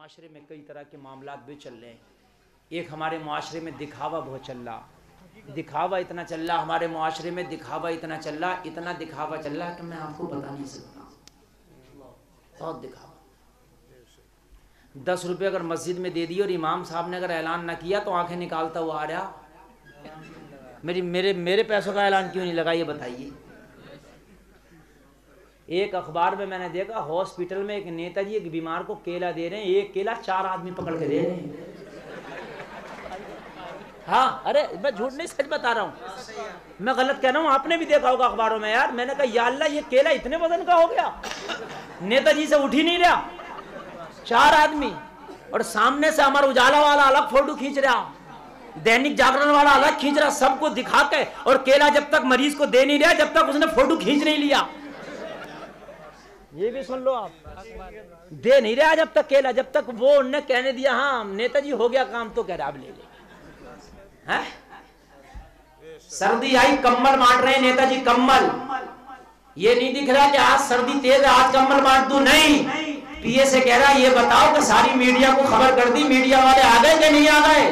माशरे में कई तरह के मामलात भी चल रहे हैं। एक हमारे माशरे में दिखावा बहुत चल रहा, दिखावा इतना चल रहा हमारे माशरे में, दिखावा इतना चल रहा, इतना दिखावा चल रहा कि मैं आपको बता नहीं सकता। बहुत दिखावा। 10 रुपये अगर मस्जिद में दे दिए और इमाम साहब ने अगर ऐलान ना किया तो आंखें निकालता हुआ आ रहा, मेरे पैसों का ऐलान क्यों नहीं लगा, ये बताइए। एक अखबार में मैंने देखा हॉस्पिटल में एक नेताजी एक बीमार को केला दे रहे हैं, एक केला 4 आदमी पकड़ के दे रहे हैं। हाँ, अरे मैं झूठ नहीं सच बता रहा हूँ, मैं गलत कह रहा हूँ, आपने भी देखा होगा अखबारों में। यार मैंने कहा या अल्लाह ये केला इतने वजन का हो गया, नेताजी से उठ ही नहीं रहा, 4 आदमी। और सामने से अमर उजाला वाला अलग फोटो खींच रहा, दैनिक जागरण वाला अलग खींच रहा, सबको दिखा के, और केला जब तक मरीज को दे नहीं रहा जब तक उसने फोटो खींच नहीं लिया। ये भी सुन लो आप, दे नहीं रहा जब तक केला, जब तक वो उन्होंने कहने दिया हाँ नेताजी हो गया काम तो कह रहा अब ले ले। हैं? सर्दी आई कम्बल बांट रहे हैं नेताजी, कम्बल। ये नहीं दिख रहा कि आज सर्दी तेज है आज कम्बल बांट दूं, नहीं। पीए से कह रहा ये बताओ कि सारी मीडिया को खबर कर दी, मीडिया वाले आ गए कि नहीं आ गए।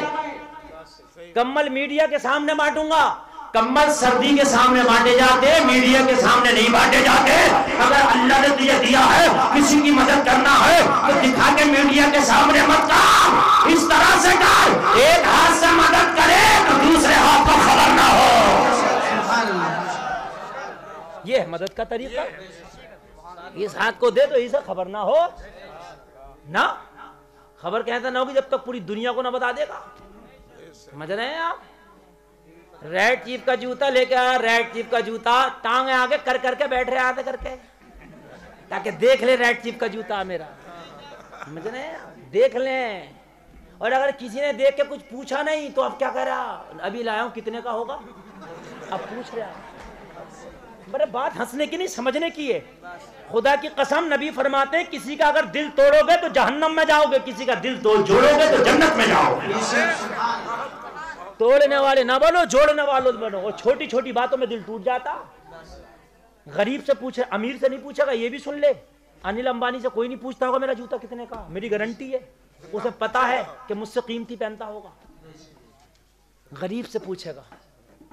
कम्बल मीडिया के सामने बांटूंगा, कम्बल सर्दी के सामने बांटे जाते, मीडिया के सामने नहीं बांटे जाते। अगर अल्लाह ने तुझे दिया है किसी की मदद करना है तो दिखा के मीडिया के सामने मत कर, इस तरह से कर, एक हाथ से मदद करे तो दूसरे हाथ को खबर ना हो। ये है मदद का तरीका, इस हाथ को दे तो इसे खबर ना हो ना। खबर कहता ना होगी जब तक पूरी दुनिया को ना बता देगा। समझ रहे हैं आप? रेड चीफ का जूता लेके आया, रेड चीफ का जूता टांग आगे कर करके बैठ रहे आते करके, ताकि देख ले रेड चीफ का जूता मेरा। समझ रहे हैं? देख लें। और अगर किसी ने देख के कुछ पूछा नहीं तो अब क्या कर रहा, अभी लाया हूं कितने का होगा, अब पूछ रहा। मेरे बात हंसने की नहीं समझने की है। खुदा की कसम नबी फरमाते हैं किसी का अगर दिल तोड़ोगे तो जहन्नम में जाओगे, किसी का दिल जोड़ोगे तो जन्नत में जाओगे। तोड़ने वाले ना बनो, जोड़ने वाले बनो। और छोटी छोटी बातों में दिल टूट जाता। गरीब से पूछे, अमीर से नहीं पूछेगा, ये भी सुन ले। अनिल अंबानी से कोई नहीं पूछता होगा मेरा जूता कितने का, मेरी गारंटी है, उसे पता है कि मुझसे कीमती पहनता होगा। गरीब से पूछेगा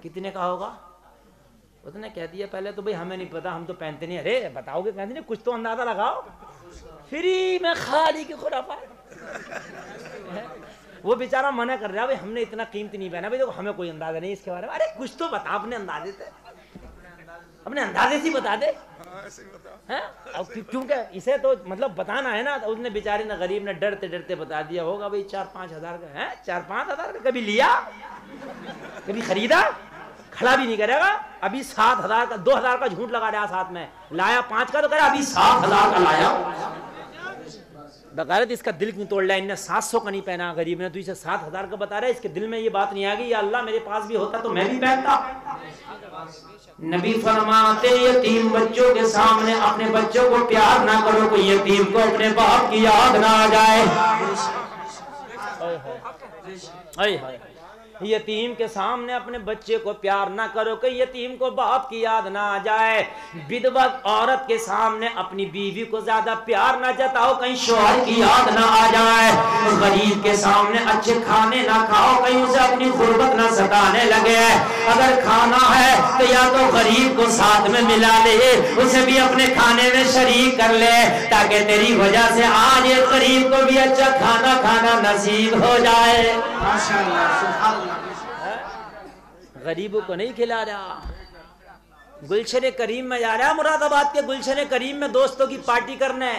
कितने का होगा, उसने कह दिया पहले तो भाई हमें नहीं पता, हम तो पहनते नहीं। अरे बताओगे कहते नहीं, कुछ तो अंदाजा लगाओ। फ्री में खाली की खुराफात। वो बेचारा मना कर रहा है, भाई हमने इतना कीमती नहीं पहना, भाई देखो हमें कोई अंदाजा नहीं इसके बारे में। अरे कुछ तो बता, अपने अंदाजे से, अपने अंदाजे से बता दे। हैं? अब क्योंकि इसे तो मतलब बताना है ना, तो उसने बेचारे ने गरीब ने डरते डरते बता दिया होगा भाई 4-5 हजार का है। 4-5 हजार का कभी लिया, कभी खरीदा, खड़ा भी नहीं करेगा। अभी 7 हजार का, 2 हजार का झूठ लगा रहा साथ में, लाया 5 का तो कह अभी 7 हजार का लाया। बकायदा इसका दिल क्यों तोड़ लिया, इनने 700 का नहीं पहना, गरीब ने तो इसे 7 हजार का बता रहा है। इसके दिल में ये बात नहीं आ गई या अल्लाह मेरे पास भी होता तो मैं भी पहनता। नबी फरमाते यतीम बच्चों के सामने अपने बच्चों को प्यार ना करो, कोई यतीम को अपने बाप की याद ना आ जाए। यतीम के सामने अपने बच्चे को प्यार ना करो, कहीं यतीम को बाप की याद ना आ जाए। विधवा औरत के सामने अपनी बीवी को ज्यादा प्यार ना जताओ, कहीं शौहर की याद ना आ जाए। गरीब के सामने अच्छे खाने ना खाओ, कहीं उसे अपनी गुर्बत ना सताने लगे। अगर खाना है तो या तो गरीब को साथ में मिला ले, उसे भी अपने खाने में शरीक कर ले, ताकि तेरी वजह से आज एक गरीब को भी अच्छा खाना खाना नसीब हो जाए। माशाअल्लाह। गरीबों को नहीं खिला रहा। गुलशन करीम में जा रहा है, मुरादाबाद के गुलशन करीम में दोस्तों की पार्टी करने,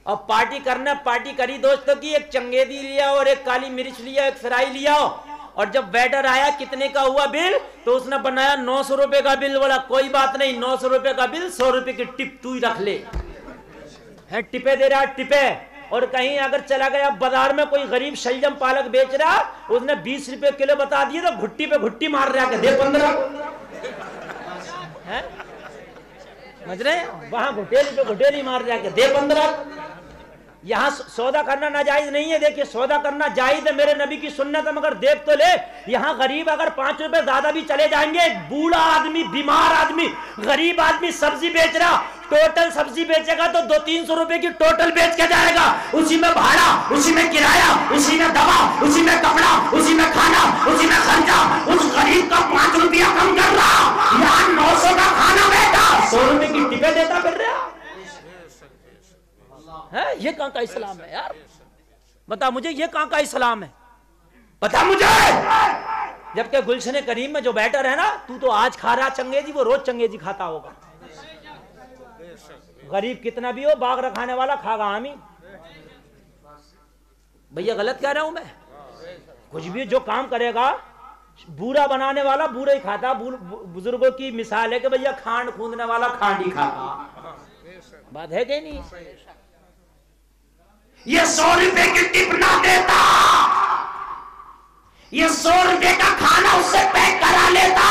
और पार्टी करना, पार्टी करी दोस्तों की, एक चंगेदी लिया और एक काली मिर्च लिया, एक फ्राई लिया। और जब वेटर आया कितने का हुआ बिल, तो उसने बनाया 900 रुपए का बिल। बोला कोई बात नहीं, 900 रुपए का बिल, 100 रुपए की टिप तू ही रख ले। है टिपे दे रहा, टिपे। और कहीं अगर चला गया बाजार में, कोई गरीब शलजम पालक बेच रहा, उसने 20 रुपए किलो बता दिए तो घुट्टी पे घुट्टी मार रहा है, दे 15। समझ रहे? वहां घुटेली पे घुटेली मार रहा है, दे 15। यहाँ सौदा करना नाजायज नहीं है। देखिए सौदा करना जायज है, मेरे नबी की सुन्नत है, मगर देख तो ले, यहाँ गरीब अगर 5 रुपए ज्यादा भी चले जाएंगे, एक बूढ़ा आदमी, बीमार आदमी, गरीब आदमी सब्जी बेच रहा, टोटल सब्जी बेचेगा तो 200-300 रुपए की टोटल बेच के जाएगा, उसी में भाड़ा, उसी में किराया, उसी में दवा, उसी में कपड़ा, उसी में खाना, उसी में खर्चा। उस गरीब का 5 रुपया कम कर रहा, यहाँ 900 का खाना बेटा 100 रुपए की टिकट देता फिर रहा है। ये कहाँ का इस्लाम है यार? बता मुझे, ये कहाँ का इस्लाम है? बता मुझे। जबकि गुलशन करीम में जो बैटर है ना, तू तो आज खा रहा चंगेजी, वो रोज चंगेजी खाता होगा। गरीब कितना भी हो, बाग रखाने वाला खागा हामी। भैया गलत कह रहा हूं मैं? कुछ भी जो काम करेगा, बूरा बनाने वाला बूरा ही खाता। बुजुर्गों की मिसाल है कि भैया खांड खूंदने वाला खांड ही खाता। बात है कि नहीं? ये 100 रुपए की टिप ना देता, ये 100 रुपए का खाना उससे पैक करा लेता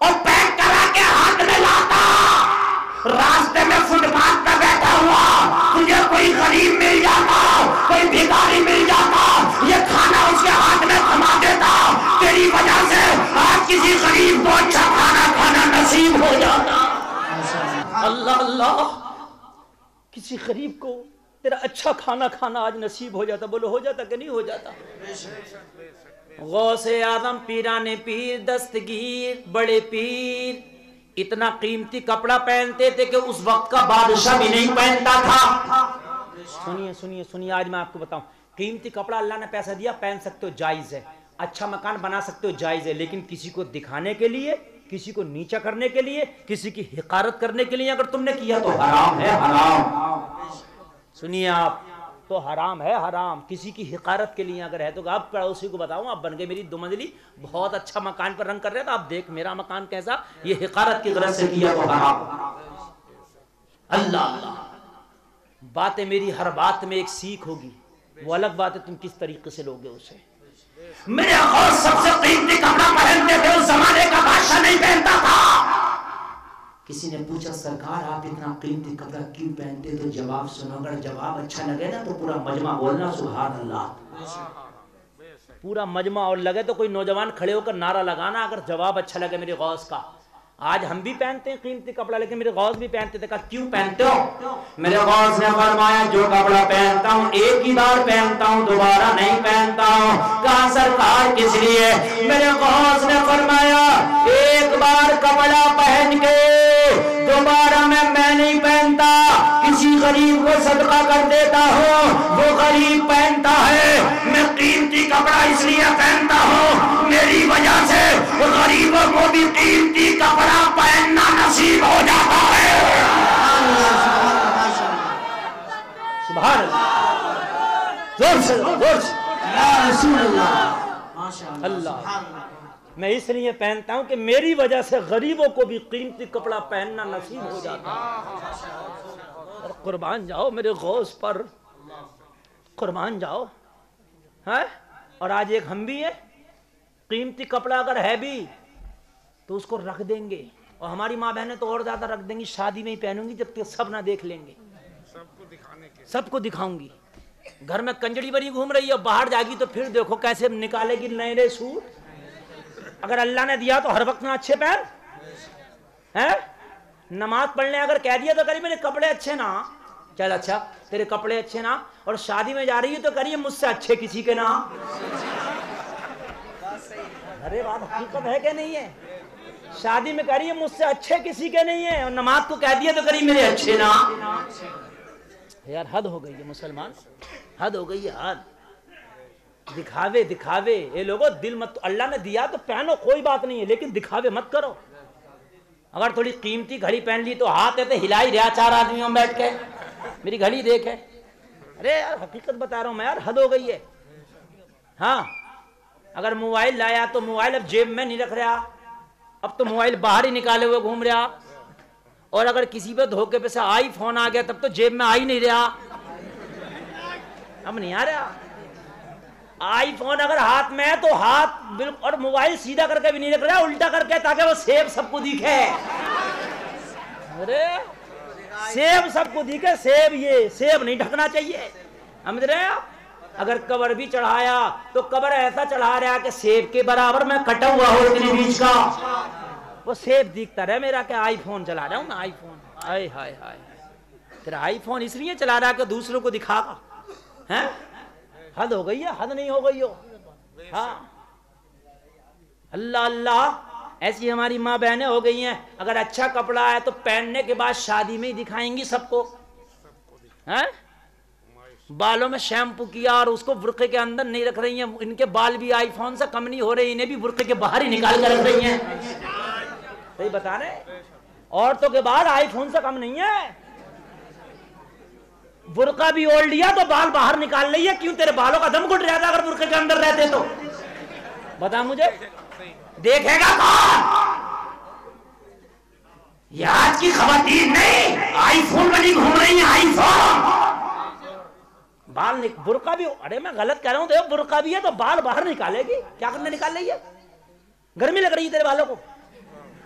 और पैक करा के हाथ में लाता। रास्ते में फुटपाथ पर बैठा हुआ तुझे कोई गरीब मिल जाता, कोई भिखारी मिल जाता, ये खाना उसके हाथ में थमा देता। तेरी वजह से आज किसी गरीब को अच्छा खाना खाना नसीब हो जाता। अल्लाह अल्लाह, किसी गरीब को तेरा अच्छा खाना खाना आज नसीब हो जाता। बोलो हो जाता कि नहीं हो जाता? गौसे आदम पीराने पीर दस्तगीर बड़े पीर इतना कीमती कपड़ा पहनते थे कि उस वक्त का बादशाह भी नहीं पहनता था। सुनिए सुनिए सुनिए, आज मैं आपको बताऊं, कीमती कपड़ा अल्लाह ने पैसा दिया, पहन सकते हो, जायज है। अच्छा मकान बना सकते हो, जायज है। लेकिन किसी को दिखाने के लिए, किसी को नीचा करने के लिए, किसी की हिकारत करने के लिए अगर तुमने किया तो हराम है, हराम। सुनिए आप, तो हराम है, हराम। किसी की हिकारत के लिए अगर है तो आप पड़ोसी को बताओ, आप बन गए मेरी 2 मंजिली, बहुत अच्छा मकान पर रंग कर रहे थे, आप देख मेरा मकान कैसा, ये हिकारत की गरज से किया तो हराम। अल्लाह अल्लाह, बातें मेरी हर बात में एक सीख होगी, वो अलग बात है तुम किस तरीके से लोगे उसे। मेरे और सबसे कीमती कपड़ा पहनते थे, उस जमाने का बादशाह नहीं पहनता था। किसी ने पूछा सरकार आप इतना कीमती कपड़ा क्यों पहनते? तो जवाब सुनो, अगर जवाब अच्छा लगे ना तो पूरा मजमा बोलना सुभान अल्लाह। पूरा मजमा और लगे तो कोई नौजवान खड़े होकर नारा लगाना अगर जवाब अच्छा लगे मेरे गौस का। आज हम भी पहनते हैं कीमती कपड़ा, लेकिन मेरे गौस भी पहनते थे। कहा क्यों पहनते हो? मेरे गौस ने फरमाया जो कपड़ा पहनता हूँ एक ही बार पहनता हूँ, दोबारा नहीं पहनता हूँ। कहा सरकार किस लिए? मेरे गौस ने फरमाया एक बार कपड़ा पहन के दोबारा मैं नहीं पहनता, किसी गरीब को सदका कर देता हूँ, वो गरीब पहनता है। मैं कीमती कपड़ा इसलिए पहनता हूँ, मेरी वजह से गरीबों को भी कीमती कपड़ा पहनना नसीब हो जाता है। सुभान अल्लाह, जोर से जोर से अल्लाह। मैं इसलिए पहनता हूं कि मेरी वजह से गरीबों को भी कीमती कपड़ा पहनना नसीब हो जाता है। और कुर्बान जाओ मेरे गौस पर, कुर्बान जाओ है। और आज एक हम भी है, कीमती कपड़ा अगर है भी तो उसको रख देंगे, और हमारी माँ बहनें तो और ज्यादा रख देंगी, शादी में ही पहनूंगी जब तक सब ना देख लेंगे, सबको दिखाऊंगी। घर में कंजड़ी बनी घूम रही है, बाहर जाएगी तो फिर देखो कैसे निकालेगी नए नए सूट। अगर अल्लाह ने दिया तो हर वक्त ना अच्छे पहन है। नमाज पढ़ने अगर कह दिया तो करिए मेरे कपड़े अच्छे ना, चल अच्छा तेरे कपड़े अच्छे ना। और शादी में जा रही है तो करिए मुझसे अच्छे किसी के ना। अरे बात हकीकत है कि नहीं है? शादी में करिए मुझसे अच्छे किसी के नहीं है, और नमाज को कह दिया तो करिए मेरे अच्छे ना। यार हद हो गई है मुसलमान, हद हो गई है, हद। दिखावे दिखावे, ये लोगों दिल मत, अल्लाह ने दिया तो पहनो कोई बात नहीं है, लेकिन दिखावे मत करो। अगर थोड़ी कीमती घड़ी पहन ली तो हाथ ऐसे हिला ही रहा 4 आदमियों में बैठ के, मेरी घड़ी देखे। अरे यार हकीकत बता रहा हूं मैं यार, हद हो गई है। हाँ अगर मोबाइल लाया तो मोबाइल अब जेब में नहीं रख रहा, अब तो मोबाइल बाहर ही निकाले हुए घूम रहा। और अगर किसी पे धोखे पे से आईफोन आ गया तब तो जेब में आ ही नहीं रहा, अब नहीं आ रहा। आईफोन अगर हाथ में है तो हाथ बिल्कुल, और मोबाइल सीधा करके भी नहीं रख रहा, उल्टा करके, ताकि वो सेब सबको दिखे। अरे सेब सबको दिखे, सेब, ये सेब नहीं ढकना चाहिए, समझ रहे हैं आप? अगर कवर भी चढ़ाया तो कवर ऐसा चढ़ा रहा कि सेब के बराबर में कटा हुआ हो इतने बीच का, वो सेफ दिखता रहे मेरा क्या आईफोन चला रहा हूँ मैं, आईफोन। हाय हाय हाय, तेरा आईफोन इसलिए चला रहा कि दूसरों को दिखागा, हैं? हद हो गई है, हद नहीं हो गई हो। हाँ, अल्लाह अल्लाह, ऐसी हमारी माँ बहनें हो गई हैं, अगर अच्छा कपड़ा है तो पहनने के बाद शादी में ही दिखाएंगी सबको, हैं? बालों में शैम्पू किया और उसको बुर्के के अंदर नहीं रख रही हैं, इनके बाल भी आईफोन से कम नहीं हो रहे, इन्हें भी बुर्के के बाहर ही निकाल कर रख रही हैं। सही बता रहे, औरतों के बाल आईफोन से कम नहीं है। बुर्का भी ओढ़ लिया तो बाल बाहर निकाल रही है, क्यों? तेरे बालों का दम घुट जाता अगर बुर्के के अंदर रहते तो। बता मुझे, देखेगा कौन? ये आज की खवातीन नहीं, आईफोन में नहीं घूम रही है, आईफोन। बाल बुर्का भी, अरे मैं गलत कह रहा हूं, देखो बुर्का भी है तो बाल बाहर निकालेगी, क्या करने निकाल रही है? गर्मी लग रही है तेरे बालों को,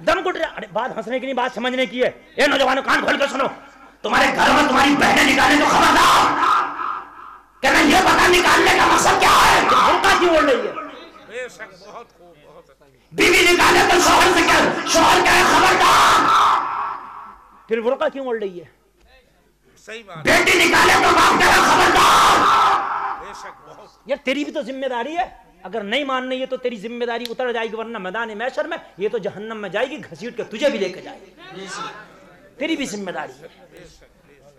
दम घुट रहा। अरे बात हंसने की नहीं, बात समझने की है। ए नौजवानों, कान खोल कर सुनो, तुम्हारे घर में तुम्हारी बहनें निकाले तो खबरदार, कहना ये पता निकालने का मकसद क्या है, बुर्का क्यों ओढ़ रही है? बीवी निकाले तो शोहर से क्या, शोहर क्या है, खबरदार। फिर बुर्का क्यों ओढ़ रही है? सही बात। बेटी निकाले तो बाप क्या है, खबरदार। यार तेरी भी तो जिम्मेदारी है, अगर नहीं मान रही है तो तेरी जिम्मेदारी उतर जाएगी, वरना मैदान महशर में ये तो जहन्नम में जाएगी, घसीट के तुझे भी लेके जाएगी। तेरी भी जिम्मेदारी है।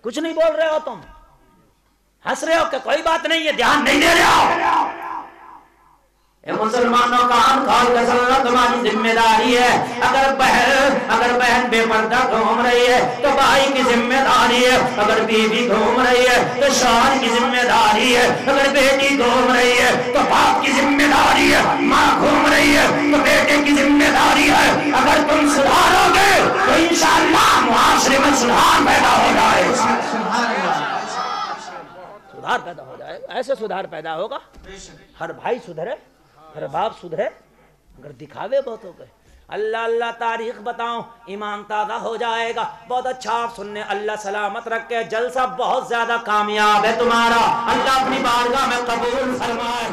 कुछ नहीं बोल रहे हो तुम, हंस रहे हो कि कोई बात नहीं है, ध्यान नहीं दे रहे हो। मुसलमानों का खोल कर सुनना, तुम्हारी जिम्मेदारी है। अगर बहन बेपर्दा घूम रही है तो भाई की जिम्मेदारी है, अगर बीवी घूम रही है तो शौहर की जिम्मेदारी है, अगर बेटी घूम रही है तो बाप की जिम्मेदारी है, माँ घूम रही है तो बेटे की जिम्मेदारी है। अगर तुम सुधारोगे तो इंशाअल्लाह मुआशरे में सुधार पैदा हो जाएगा, सुधार पैदा हो जाएगा। ऐसे सुधार पैदा होगा, हर भाई सुधरे, हर बाप सुधरे, अगर दिखावे बहुत हो गए। अल्लाह अल्लाह तारीख बताऊं, ईमान ताज़ा हो जाएगा। बहुत अच्छा आप सुनने, अल्लाह सलामत रखे, जलसा बहुत ज्यादा कामयाब है तुम्हारा, अल्लाह अपनी बारगाह में कबूल फरमाए।